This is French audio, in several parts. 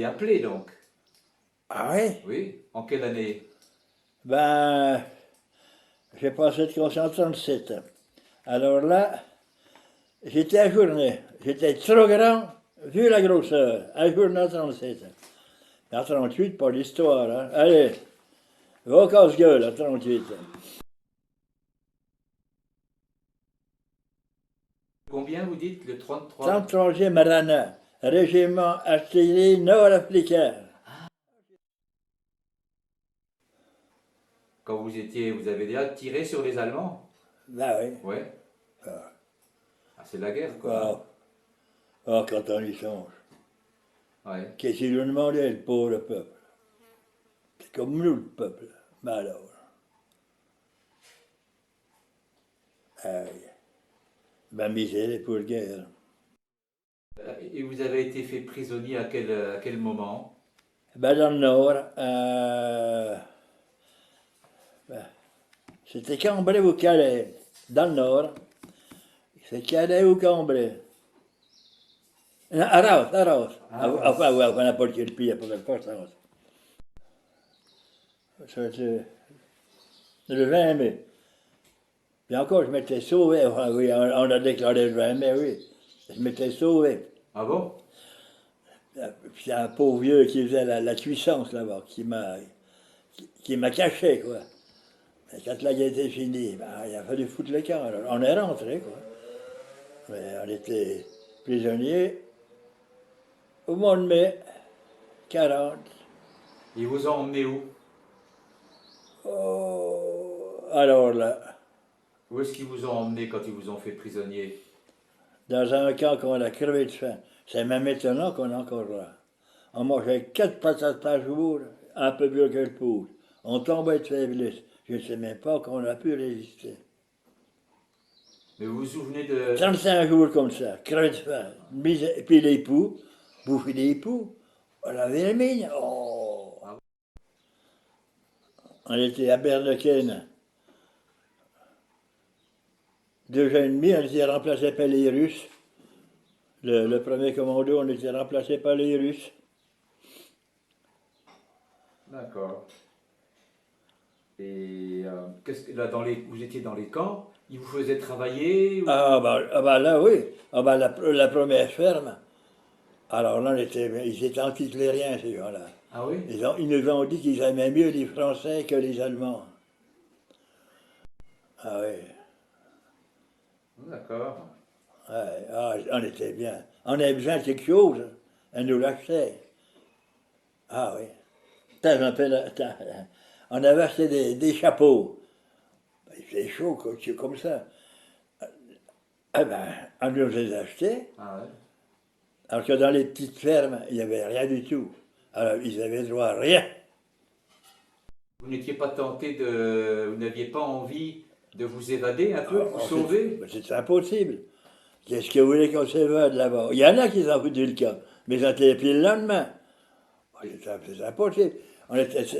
été appelé donc. Ah oui? Oui. En quelle année? Ben, j'ai passé de conscience en 37. Alors là, j'étais ajourné. J'étais trop grand, vu la grosseur, ajourné en 37. En 38, pas l'histoire, hein. Allez, va au casse-gueule en 38. Combien vous dites? Le 33? 33e Rana, régiment artillerie nord-africain. Quand vous avez déjà tiré sur les Allemands? Ben oui. Ouais. Ah, Ah, c'est la guerre, quoi. ah, ah, quand on y songe. Ouais. Qu'est-ce qu'il nous demandait, le pauvre peuple? C'est comme nous, le peuple. Mais alors, ah oui. Ben misère pour guerre. Et vous avez été fait prisonnier à quel moment? Ben dans le nord, ben, c'était Cambrai ou Calais. Dans le nord, c'est Calais ou Cambrai. Non, Arras, Arras. Arras. Enfin, ouais, enfin, n'importe quel pays, pas d'importance. C'était le 20 mai. Puis encore, je m'étais sauvé. Enfin, oui, on a déclaré le 20 mai, oui. Je m'étais sauvé. Ah bon? Puis c'est un pauvre vieux qui faisait la cuissance là-bas, qui m'a caché, quoi. Et quand la guerre était finie, ben, il a fallu foutre le camp. Alors, on est rentré, quoi. Mais on était prisonniers au mois de mai 40. Ils vous ont emmené où? Oh, alors là, Où est-ce qu'ils vous ont emmené quand ils vous ont fait prisonnier? dans un camp qu'on a crevé de faim. C'est même étonnant qu'on est encore là. On mangeait 4 patates par jour, un peu mieux que le pouce. On tombait de faiblesse. Je ne sais même pas qu'on a pu résister. Mais vous vous souvenez de... 35 jours comme ça, crevé de faim. Et puis les poux, bouffer des poux. On avait les mines. Oh. On était à Berneken. 2 ans et demi, on était remplacés par les Russes. Le premier commando, on était remplacé par les Russes. D'accord. Et là, vous étiez dans les camps, ils vous faisaient travailler Ah bah là, oui. Ah bah la première ferme. Alors là, ils étaient anti-clériens, ces gens-là. Ah oui? Ils nous ont dit qu'ils aimaient mieux les Français que les Allemands. Ah oui. D'accord. Ouais, ah, on était bien. On avait besoin de quelque chose, on nous l'achetait. Ah oui. On avait acheté des chapeaux. Il faisait chaud, comme ça. Eh ben, on nous les achetait. Ah ouais. Alors que dans les petites fermes, il n'y avait rien du tout. Alors, ils avaient droit à rien. Vous n'étiez pas tenté de... Vous n'aviez pas envie de vous évader un peu, de vous Alors, sauver? c'est impossible. Qu'est-ce que vous voulez qu'on s'évade là-bas? Il y en a qui s'en foutent le camp, mais ils ont été pris le lendemain. C'est impossible.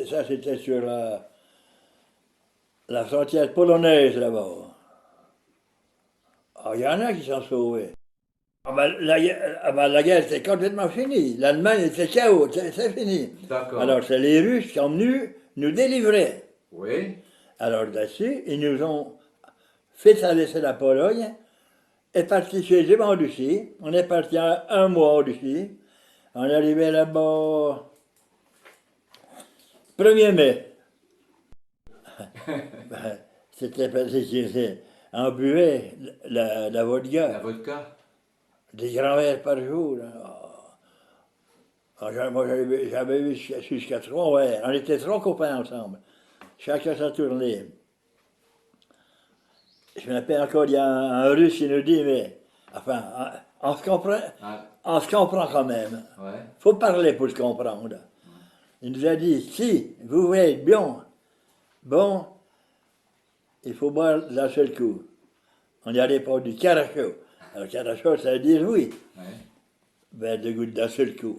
Ça, c'était sur la frontière polonaise là-bas. Alors, il y en a qui s'en sauvaient. La guerre était complètement finie. L'Allemagne était chaos, c'est fini. D'accord. Alors, c'est les Russes qui sont venus nous délivrer. Oui. Alors, là-dessus, ils nous ont fait traverser la Pologne et parti chez eux en Russie. On est parti un mois en Russie. On est arrivé là-bas 1er mai. Ben, c'était parce qu'on buvait la vodka, La vodka? des grands verres par jour. Moi, j'avais eu jusqu'à 3 verres. On était 3 copains ensemble. Chacun sa tournée. Je me rappelle encore, il y a un Russe qui nous dit, mais, enfin, on se comprend, Ah, on se comprend quand même. ouais. Faut parler pour se comprendre. Il nous a dit, si vous voulez être bon, il faut boire d'un seul coup. On n'y allait pas du caracho. Alors, caracho, ça veut dire oui. Ouais. Ben, de gouttes d'un seul coup.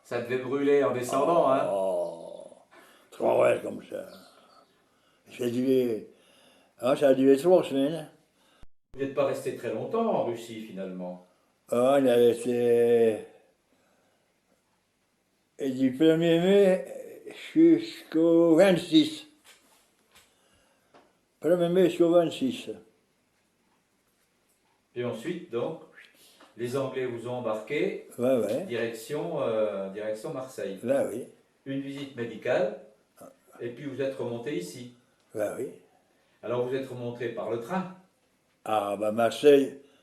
Ça devait brûler en descendant, hein? Oh, 3 verres comme ça. Ça a duré 3 semaines. Vous n'êtes pas resté très longtemps en Russie finalement. On a été et du 1er mai jusqu'au 26. 1er mai jusqu'au 26. Et ensuite, donc, les Anglais vous ont embarqué, Ouais. direction Marseille. Ben oui. Une visite médicale, et puis vous êtes remonté ici. Ben oui. Alors vous êtes remonté par le train. Ah, ben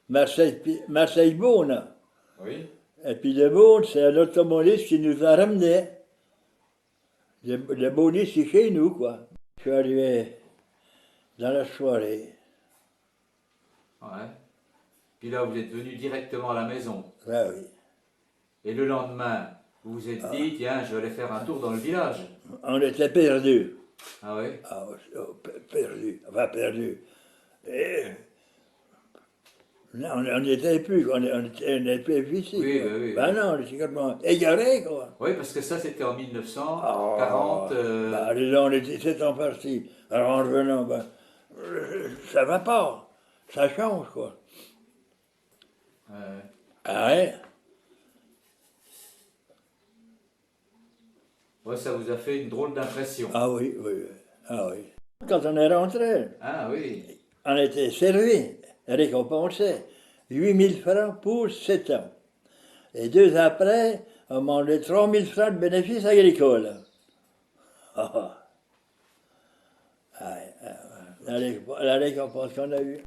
Marseille-Beaune. Oui. Et puis de Beaune, c'est un automobiliste qui nous a ramenés. Le Beaune, c'est chez nous, quoi. Je suis arrivé dans la soirée. Ouais. Puis là, vous êtes venu directement à la maison. Ben oui. Et le lendemain, vous vous êtes dit, tiens, je vais aller faire un tour dans le village. On était perdus. Ah oui. Ah, perdus. Enfin, perdus. Et non, on n'y était plus, on n'était plus ici. Oui, quoi. oui. Ben non, on était complètement égarés, quoi. Oui, parce que ça, c'était en 1940. Ben, là, on était 7 ans partis. Alors, en revenant, ben, ça va pas. Ça change, quoi. Ah ouais? Ouais, ça vous a fait une drôle d'impression. Ah oui. Ah oui. Quand on est rentré, Ah oui. on était servis, récompensés. 8000 francs pour 7 ans. Et 2 ans après, on m'a donné 3000 francs de bénéfices agricoles. La récompense qu'on a eue.